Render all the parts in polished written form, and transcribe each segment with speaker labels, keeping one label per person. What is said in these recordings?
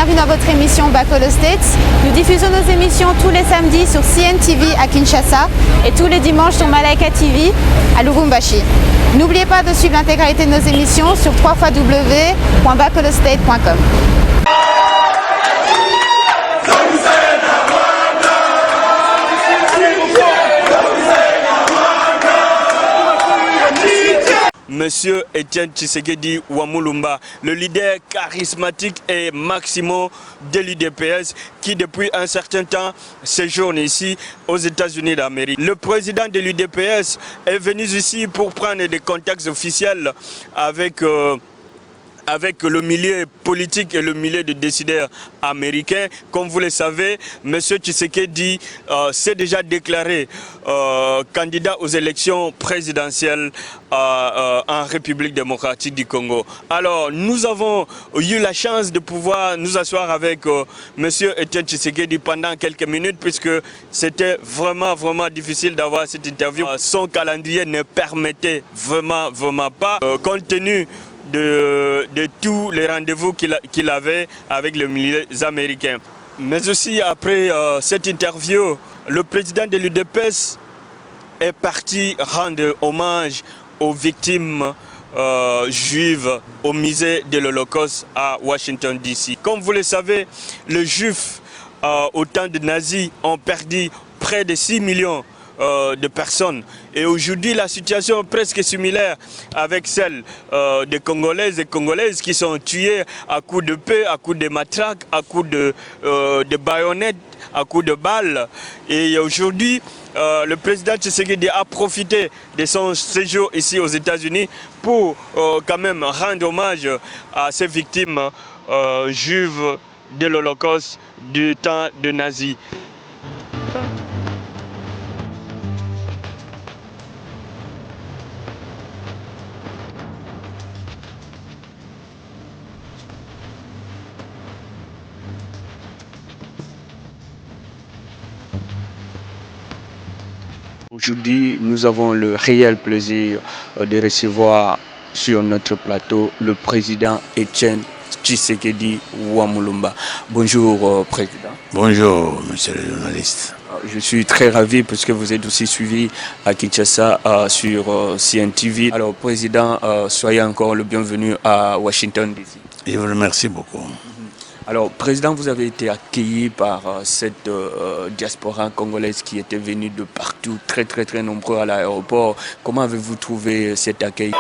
Speaker 1: bienvenue dans votre émission Back All the States. Nous diffusons nos émissions tous les samedis sur CNTV à Kinshasa et tous les dimanches sur Malaika TV à Lubumbashi. N'oubliez pas de suivre l'intégralité de nos émissions sur www.backallthestate.com.
Speaker 2: Monsieur Etienne Tshisekedi Wamulumba, le leader charismatique et maximum de l'UDPS qui depuis un certain temps séjourne ici aux États-Unis d'Amérique. Le président de l'UDPS est venu ici pour prendre des contacts officiels avec le milieu politique et le milieu de décideurs américains. Comme vous le savez, M. Tshisekedi s'est déjà déclaré candidat aux élections présidentielles en République démocratique du Congo. Alors, nous avons eu la chance de pouvoir nous asseoir avec M. Etienne Tshisekedi pendant quelques minutes puisque c'était vraiment difficile d'avoir cette interview. Son calendrier ne permettait vraiment pas, compte tenu de tous les rendez-vous qu'il avait avec les milieux américains. Mais aussi après cette interview, le président de l'UDPS est parti rendre hommage aux victimes juives au musée de l'Holocauste à Washington DC. Comme vous le savez, les juifs au temps des nazis ont perdu près de 6 millions de personnes. Et aujourd'hui, la situation est presque similaire avec celle des Congolaises et Congolaises qui sont tuées à coups de paix, à coups de matraques, à coups de baïonnettes, à coups de balles. Et aujourd'hui, le président Tshisekedi a profité de son séjour ici aux États-Unis pour quand même rendre hommage à ces victimes juives de l'Holocauste du temps de nazis. Aujourd'hui, nous avons le réel plaisir de recevoir sur notre plateau le président Etienne Tshisekedi Wamulumba. Bonjour, président.
Speaker 3: Bonjour, monsieur le journaliste.
Speaker 2: Je suis très ravi parce que vous êtes aussi suivi à Kinshasa sur CNTV. Alors, président, soyez encore le bienvenu à Washington DC.
Speaker 3: Je vous remercie beaucoup.
Speaker 2: Alors, président, vous avez été accueilli par cette diaspora congolaise qui était venue de partout, très nombreux à l'aéroport. Comment avez-vous trouvé cet accueil ?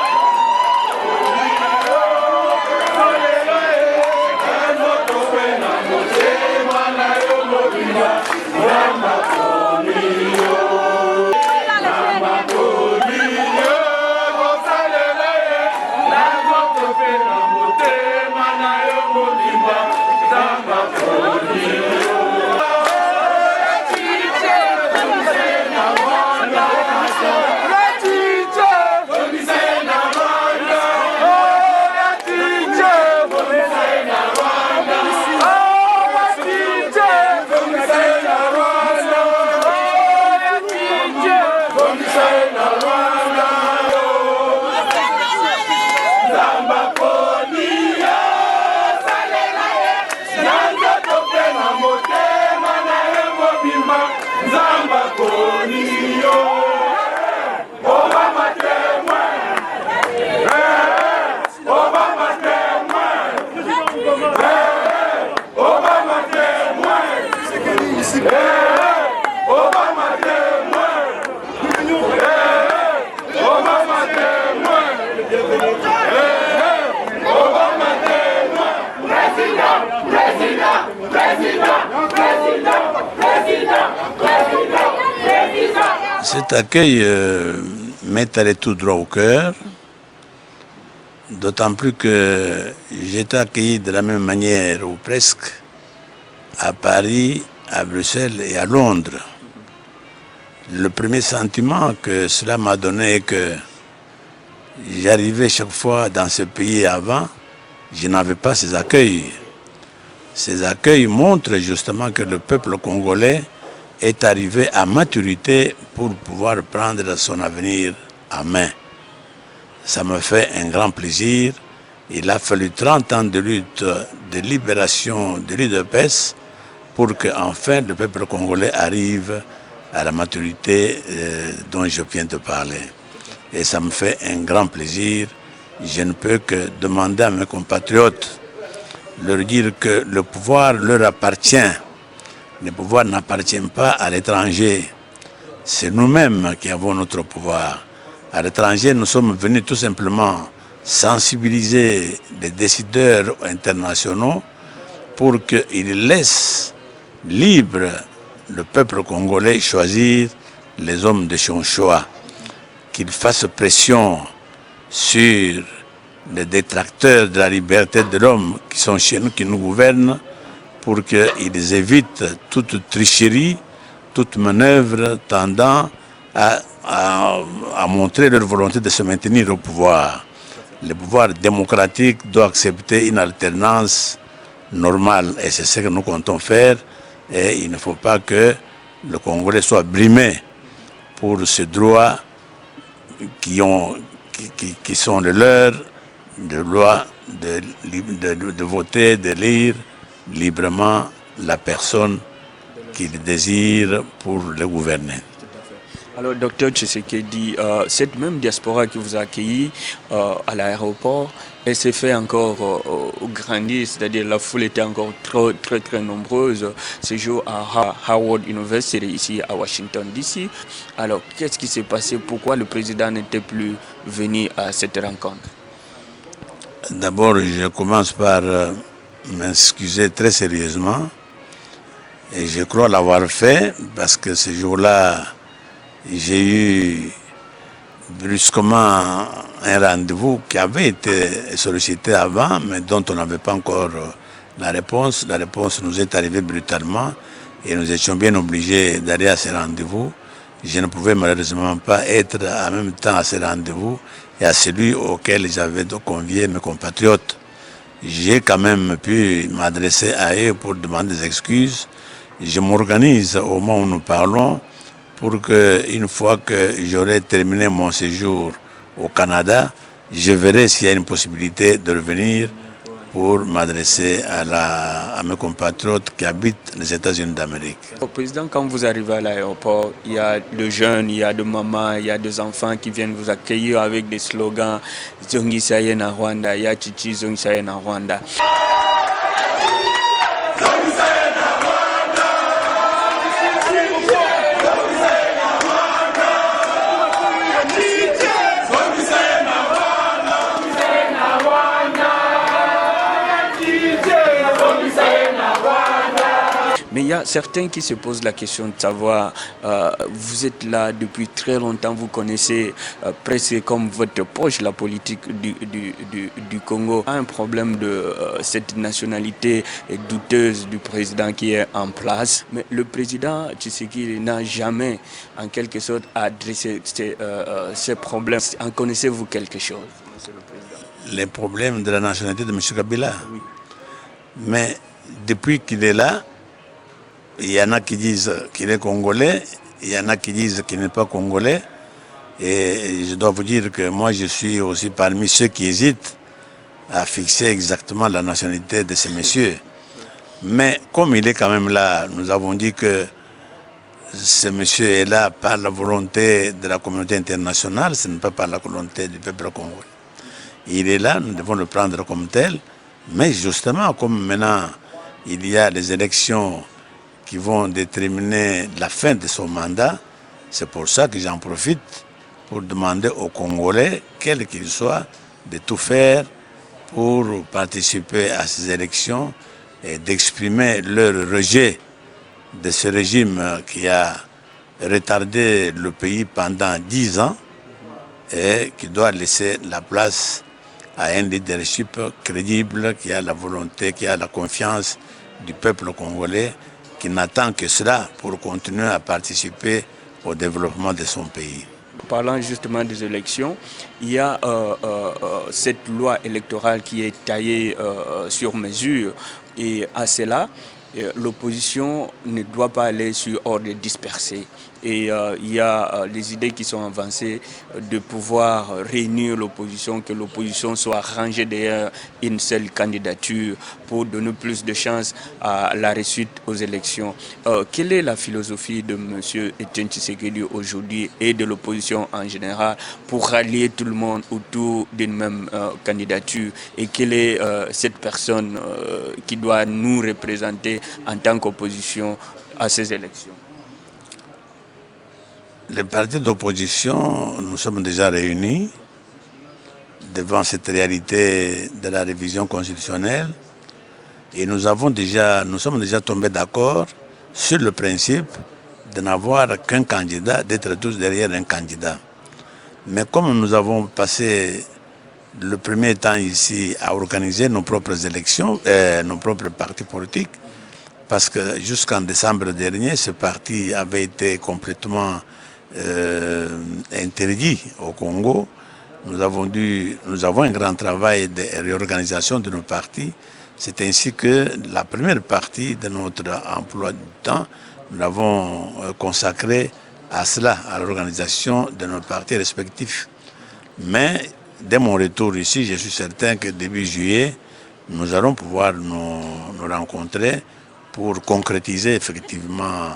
Speaker 3: Cet accueil m'est allé tout droit au cœur, d'autant plus que j'ai été accueilli de la même manière, ou presque, à Paris, à Bruxelles et à Londres. Le premier sentiment que cela m'a donné est que j'arrivais chaque fois dans ce pays avant, je n'avais pas ces accueils. Ces accueils montrent justement que le peuple congolais est arrivé à maturité pour pouvoir prendre son avenir en main. Ça me fait un grand plaisir Il a fallu 30 ans de lutte, de libération de l'UDPS pour que enfin le peuple congolais arrive à la maturité dont je viens de parler. Et ça me fait un grand plaisir. Je ne peux que demander à mes compatriotes, leur dire que le pouvoir leur appartient. Le pouvoir n'appartient pas à l'étranger. C'est nous-mêmes qui avons notre pouvoir. À l'étranger, nous sommes venus tout simplement sensibiliser les décideurs internationaux pour qu'ils laissent libre le peuple congolais choisir les hommes de son choix, qu'ils fassent pression sur les détracteurs de la liberté de l'homme qui sont chez nous, qui nous gouvernent, pour qu'ils évitent toute tricherie, toute manœuvre tendant à montrer leur volonté de se maintenir au pouvoir. Le pouvoir démocratique doit accepter une alternance normale et c'est ce que nous comptons faire. Et il ne faut pas que le Congolais soit brimé pour ces droits qui sont les leurs, de loi de voter, de lire librement la personne qu'il désire pour le gouverner.
Speaker 2: Alors, docteur Tshisekedi, cette même diaspora qui vous a accueilli à l'aéroport, elle s'est fait encore grandir, c'est-à-dire la foule était encore très nombreuse ce jour à Howard University, ici à Washington DC. Alors, qu'est-ce qui s'est passé? Pourquoi le président n'était plus venu à cette rencontre?
Speaker 3: D'abord, je commence par m'excuser très sérieusement. Et je crois l'avoir fait parce que ce jour-là, j'ai eu brusquement un rendez-vous qui avait été sollicité avant, mais dont on n'avait pas encore la réponse. La réponse nous est arrivée brutalement et nous étions bien obligés d'aller à ce rendez-vous. Je ne pouvais malheureusement pas être en même temps à ce rendez-vous et à celui auquel j'avais convié mes compatriotes. J'ai quand même pu m'adresser à eux pour demander des excuses. Je m'organise au moment où nous parlons pour qu'une fois que j'aurai terminé mon séjour au Canada, je verrai s'il y a une possibilité de revenir pour m'adresser à mes compatriotes qui habitent les États-Unis d'Amérique.
Speaker 2: Au président, quand vous arrivez à l'aéroport, il y a de jeunes, il y a de mamans, il y a des enfants qui viennent vous accueillir avec des slogans « Zongi Saye na Rwanda »,« Ya Chichi Zongi Saye na Rwanda ». Mais il y a certains qui se posent la question de savoir, vous êtes là depuis très longtemps, vous connaissez presque comme votre poche la politique du Congo. Il y a un problème de cette nationalité douteuse du président qui est en place. Mais le président Tshisekedi n'a jamais, en quelque sorte, adressé ces problèmes. En connaissez-vous quelque chose, monsieur le président?
Speaker 3: Les problèmes de la nationalité de M. Kabila.
Speaker 2: Oui.
Speaker 3: Mais depuis qu'il est là, il y en a qui disent qu'il est congolais, il y en a qui disent qu'il n'est pas congolais. Et je dois vous dire que moi, je suis aussi parmi ceux qui hésitent à fixer exactement la nationalité de ces messieurs. Mais comme il est quand même là, nous avons dit que ce monsieur est là par la volonté de la communauté internationale, ce n'est pas par la volonté du peuple congolais. Il est là, nous devons le prendre comme tel. Mais justement, comme maintenant, il y a les élections qui vont déterminer la fin de son mandat, c'est pour ça que j'en profite pour demander aux Congolais, quels qu'ils soient, de tout faire pour participer à ces élections et d'exprimer leur rejet de ce régime qui a retardé le pays pendant 10 ans et qui doit laisser la place à un leadership crédible qui a la volonté, qui a la confiance du peuple congolais, qui n'attend que cela pour continuer à participer au développement de son pays.
Speaker 2: Parlant justement des élections, il y a cette loi électorale qui est taillée sur mesure et à cela, l'opposition ne doit pas aller sur ordre dispersé. Et il y a les idées qui sont avancées de pouvoir réunir l'opposition, que l'opposition soit rangée derrière une seule candidature pour donner plus de chances à la réussite aux élections. Quelle est la philosophie de M. Etienne Tshisekedi aujourd'hui et de l'opposition en général pour rallier tout le monde autour d'une même candidature? Et quelle est cette personne qui doit nous représenter en tant qu'opposition à ces élections?
Speaker 3: Les partis d'opposition, nous sommes déjà réunis devant cette réalité de la révision constitutionnelle et nous sommes déjà tombés d'accord sur le principe de n'avoir qu'un candidat, d'être tous derrière un candidat. Mais comme nous avons passé le premier temps ici à organiser nos propres élections, nos propres partis politiques, parce que jusqu'en décembre dernier, ce parti avait été complètement interdit au Congo. Nous avons un grand travail de réorganisation de nos partis. C'est ainsi que la première partie de notre emploi du temps, nous l'avons consacré à cela, à l'organisation de nos partis respectifs. Mais dès mon retour ici, je suis certain que début juillet, nous allons pouvoir nous rencontrer pour concrétiser effectivement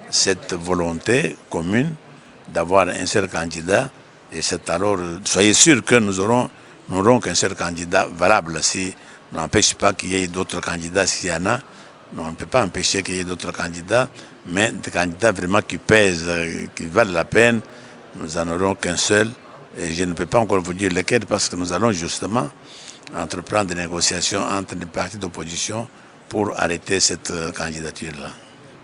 Speaker 3: cette volonté commune d'avoir un seul candidat. Et c'est alors, soyez sûr que nous n'aurons qu'un seul candidat valable. Si on n'empêche pas qu'il y ait d'autres candidats, s'il y en a, on ne peut pas empêcher qu'il y ait d'autres candidats, mais des candidats vraiment qui pèsent, qui valent la peine, nous n'en aurons qu'un seul. Et je ne peux pas encore vous dire lequel parce que nous allons justement entreprendre des négociations entre les partis d'opposition pour arrêter cette candidature-là.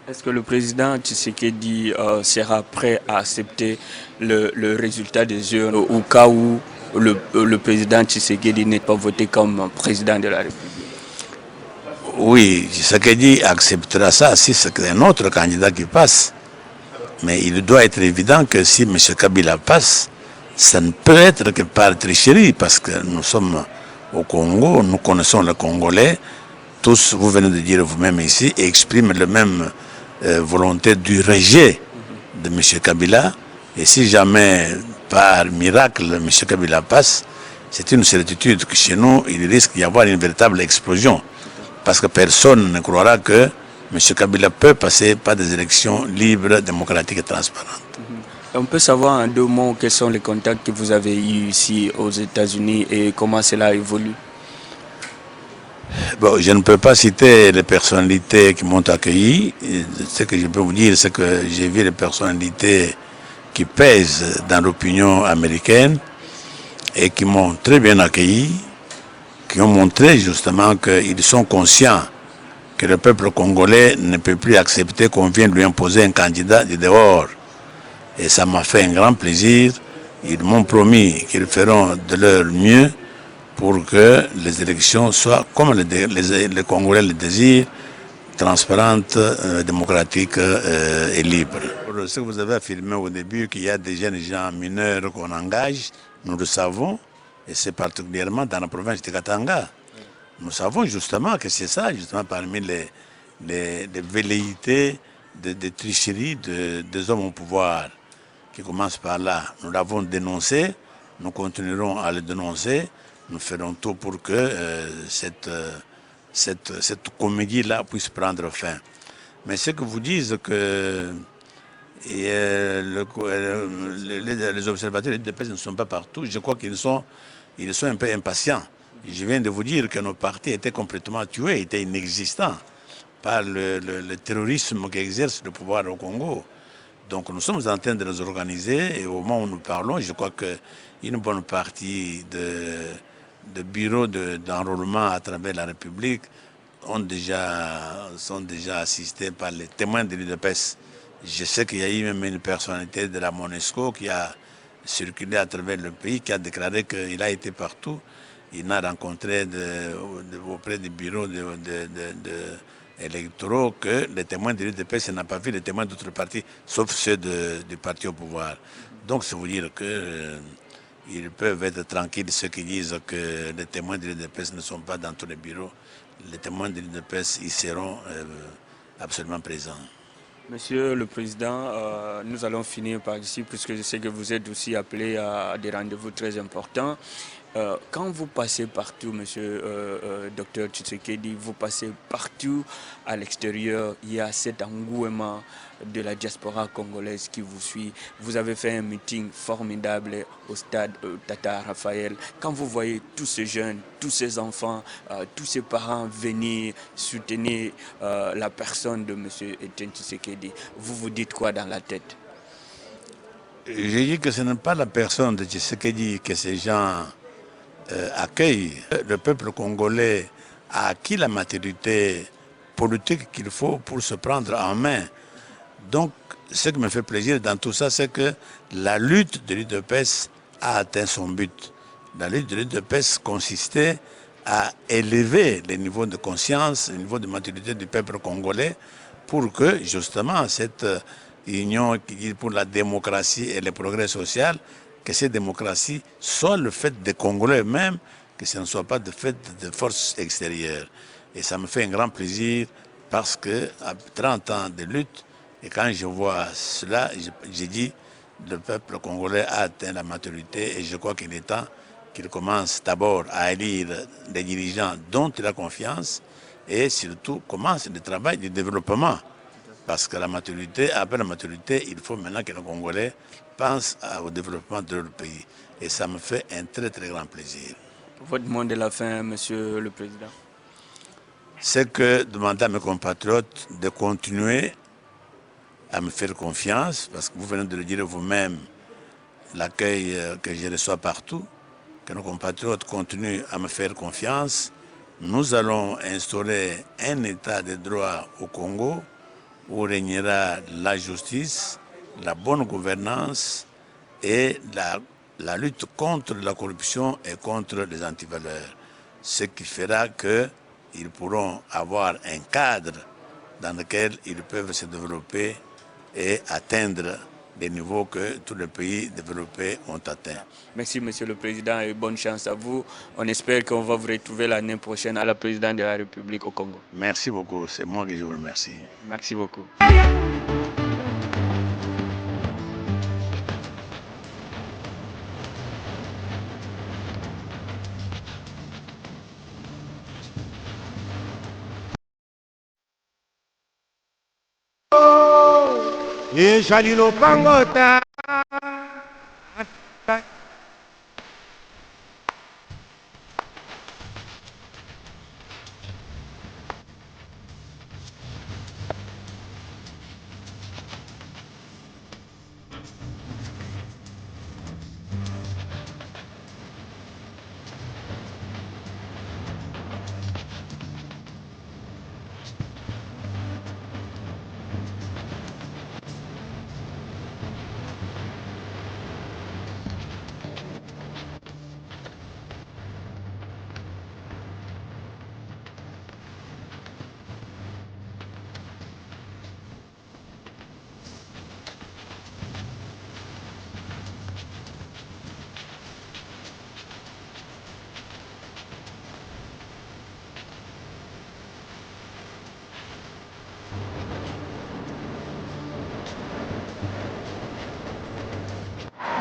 Speaker 2: Est-ce que le président Tshisekedi sera prêt à accepter le résultat des urnes au cas où le président Tshisekedi n'est pas voté comme président de la République?
Speaker 3: Oui, Tshisekedi acceptera ça si c'est un autre candidat qui passe. Mais il doit être évident que si M. Kabila passe, ça ne peut être que par tricherie parce que nous sommes au Congo, nous connaissons les Congolais. Tous, vous venez de dire vous-même ici, expriment la même volonté du rejet de M. Kabila. Et si jamais, par miracle, M. Kabila passe, c'est une certitude que chez nous, il risque d'y avoir une véritable explosion. Parce que personne ne croira que M. Kabila peut passer par des élections libres, démocratiques et transparentes.
Speaker 2: On peut savoir en 2 mots quels sont les contacts que vous avez eus ici aux États-Unis et comment cela évolue?
Speaker 3: Bon, je ne peux pas citer les personnalités qui m'ont accueilli. Ce que je peux vous dire, c'est que j'ai vu les personnalités qui pèsent dans l'opinion américaine et qui m'ont très bien accueilli, qui ont montré justement qu'ils sont conscients que le peuple congolais ne peut plus accepter qu'on vienne lui imposer un candidat de dehors. Et ça m'a fait un grand plaisir. Ils m'ont promis qu'ils feront de leur mieux pour que les élections soient, comme les Congolais le désirent, transparentes, démocratiques et libres. Ce que vous avez affirmé au début, qu'il y a des jeunes gens mineurs qu'on engage, nous le savons, et c'est particulièrement dans la province de Katanga. Nous savons justement que c'est ça, justement parmi les velléités de tricherie des hommes au pouvoir qui commencent par là. Nous l'avons dénoncé, nous continuerons à le dénoncer, nous ferons tout pour que cette comédie-là puisse prendre fin. Mais ce que vous dites que les observateurs de presse ne sont pas partout, je crois qu'ils sont un peu impatients. Je viens de vous dire que nos partis étaient complètement tués, étaient inexistants par le terrorisme qu'exerce le pouvoir au Congo. Donc nous sommes en train de nous organiser et au moment où nous parlons, je crois qu'une bonne partie de bureaux d'enrôlement à travers la République sont déjà assistés par les témoins de l'UDPS. Je sais qu'il y a eu même une personnalité de la MONUSCO qui a circulé à travers le pays, qui a déclaré qu'il a été partout. Il n'a rencontré auprès des bureaux électoraux que les témoins de l'UDPS n'a pas vu les témoins d'autres partis, sauf ceux du parti au pouvoir. Donc c'est vous dire qu'ils peuvent être tranquilles, ceux qui disent que les témoins de l'UDPS ne sont pas dans tous les bureaux. les témoins de l'UDPS y seront absolument présents.
Speaker 2: Monsieur le Président, nous allons finir par ici puisque je sais que vous êtes aussi appelé à des rendez-vous très importants. Quand vous passez partout, monsieur Dr Tshisekedi, vous passez partout à l'extérieur, il y a cet engouement de la diaspora congolaise qui vous suit. Vous avez fait un meeting formidable au stade Tata Raphaël. Quand vous voyez tous ces jeunes, tous ces enfants, tous ces parents venir soutenir la personne de monsieur Etienne Tshisekedi, vous vous dites quoi dans la tête?
Speaker 3: J'ai dit que ce n'est pas la personne de Tshisekedi que ces gens accueillent. Le peuple congolais a acquis la maturité politique qu'il faut pour se prendre en main. Donc, ce qui me fait plaisir dans tout ça, c'est que la lutte de l'UDPS a atteint son but. La lutte de l'UDPS consistait à élever les niveaux de conscience, les niveaux de maturité du peuple congolais pour que, justement, cette union qui dit pour la démocratie et le progrès social, que cette démocratie soit le fait des Congolais eux-mêmes, que ce ne soit pas le fait de forces extérieures. Et ça me fait un grand plaisir parce que, après 30 ans de lutte, et quand je vois cela, j'ai dit le peuple congolais a atteint la maturité et je crois qu'il est temps qu'il commence d'abord à élire des dirigeants dont il a confiance et surtout commence le travail du développement. Parce que la maturité, après la maturité, il faut maintenant que les Congolais pensent au développement de leur pays. Et ça me fait un très très grand plaisir.
Speaker 2: Votre mot de la fin, monsieur le Président?
Speaker 3: C'est que demander à mes compatriotes de continuer à me faire confiance, parce que vous venez de le dire vous-même, l'accueil que je reçois partout, que nos compatriotes continuent à me faire confiance. Nous allons instaurer un état de droit au Congo où régnera la justice, la bonne gouvernance et la lutte contre la corruption et contre les antivaleurs. Ce qui fera qu'ils pourront avoir un cadre dans lequel ils peuvent se développer et atteindre les niveaux que tous les pays développés ont atteints.
Speaker 2: Merci, monsieur le Président, et bonne chance à vous. On espère qu'on va vous retrouver l'année prochaine à la présidence de la République au Congo.
Speaker 3: Merci beaucoup, c'est moi qui vous remercie.
Speaker 2: Merci beaucoup.
Speaker 4: Jalilo Pangota.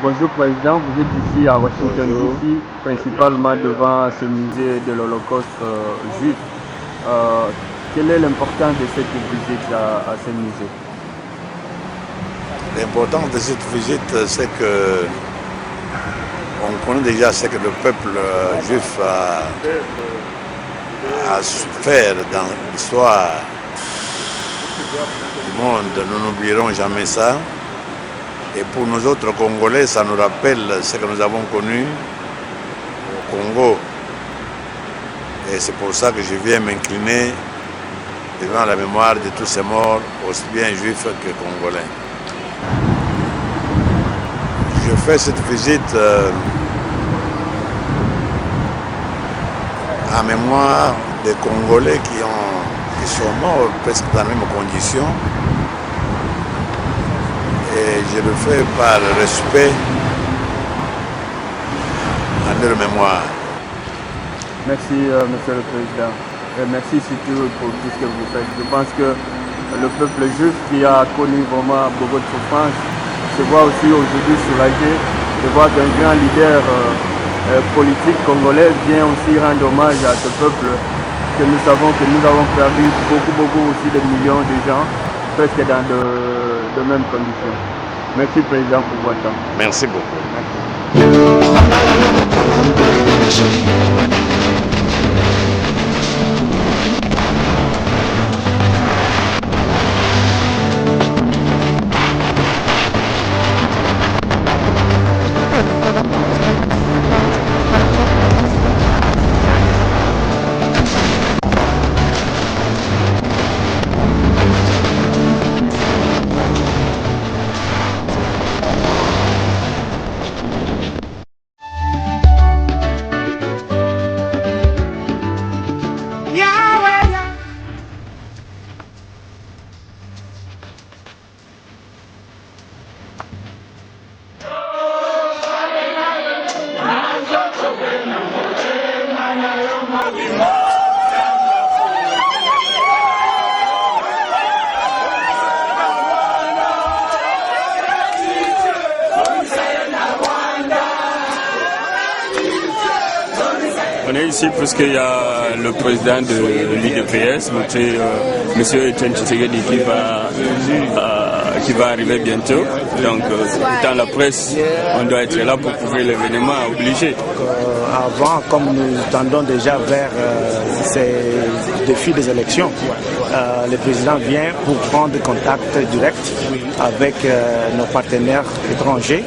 Speaker 2: Bonjour Président, vous êtes ici à Washington DC, principalement devant ce musée de l'Holocauste juif. Quelle est l'importance de cette visite à ce musée?
Speaker 3: L'importance de cette visite, c'est que on connaît déjà ce que le peuple juif a souffert dans l'histoire du monde. Nous n'oublierons jamais ça. Et pour nous autres Congolais, ça nous rappelle ce que nous avons connu au Congo. Et c'est pour ça que je viens m'incliner devant la mémoire de tous ces morts, aussi bien juifs que congolais. Je fais cette visite en mémoire des Congolais qui sont morts presque dans les mêmes conditions. Et je le fais par respect à leur mémoire.
Speaker 2: Merci, Monsieur le Président. Et merci surtout pour tout ce que vous faites. Je pense que le peuple juif qui a connu vraiment beaucoup de souffrance se voit aussi aujourd'hui soulagé de voir qu'un grand leader politique congolais vient aussi rendre hommage à ce peuple que nous savons que nous avons perdu beaucoup aussi de millions de gens, presque dans de mêmes conditions. Merci Président pour votre temps.
Speaker 3: Merci beaucoup.
Speaker 2: On est ici parce qu'il y a le président de l'UDPS, M. Etienne Tshisekedi, qui va arriver bientôt. Donc, étant la presse, on doit être là pour couvrir l'événement obligé.
Speaker 5: Avant, comme nous tendons déjà vers ces défis des élections, le président vient pour prendre contact direct avec nos partenaires étrangers.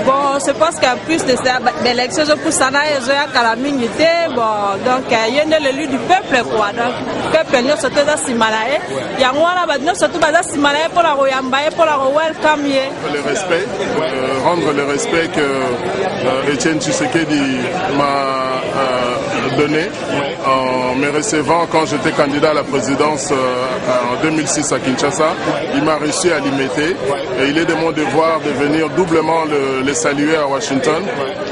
Speaker 6: Bon, je pense qu'en plus de ça, l'élection, pour ça, il y a calamité. Bon, donc, il y a l'élu du peuple, quoi. Donc, le peuple, nous sommes tous Simalaye. Il y a nous sommes tous Simalaye pour la Royambaye, pour la welcome.
Speaker 7: Le respect, rendre le respect que Etienne Tshisekedi m'a donné en me recevant quand j'étais candidat à la présidence en 2006 à Kinshasa. Il m'a reçu à l'imiter et il est de mon devoir de venir doublement le saluer à Washington,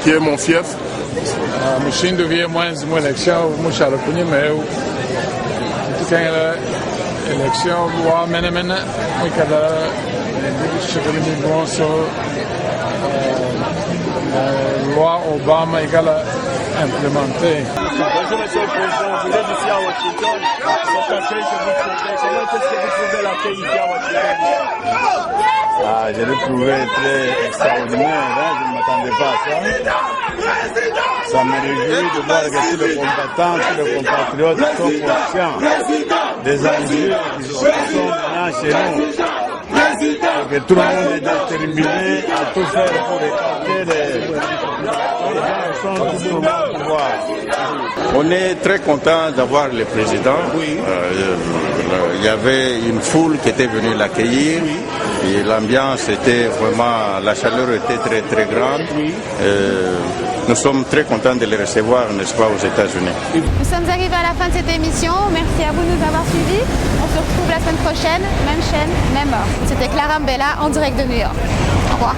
Speaker 7: qui est mon fief.
Speaker 8: Mushindo via moins uma eleição, muito alcunha meu. Tem a eleição do Menemene, muito cada chegou muito bom só loi Obama égale implémentée.
Speaker 2: Bonjour Monsieur le Président, vous êtes ici à Washington. Cet accueil que vous trouvez, comment est-ce que vous trouvez l'accueil ici à Washington?
Speaker 3: Je l'ai trouvé très extraordinaire, je ne m'attendais pas à ça. Ça me réjouit de voir que tous les combattants, tous les compatriotes sont conscients des enjeux qui sont maintenant chez nous. Que tout le monde est déterminé à tout faire pour écarter les gens qui sont au pouvoir. On est très content d'avoir le président. Il y avait une foule qui était venue l'accueillir. Et l'ambiance était vraiment, la chaleur était très grande. Nous sommes très contents de les recevoir, n'est-ce pas, aux États-Unis.
Speaker 1: Nous sommes arrivés à la fin de cette émission. Merci à vous de nous avoir suivis. On se retrouve la semaine prochaine, même chaîne, même heure. C'était Clara Mbella en direct de New York. Au revoir.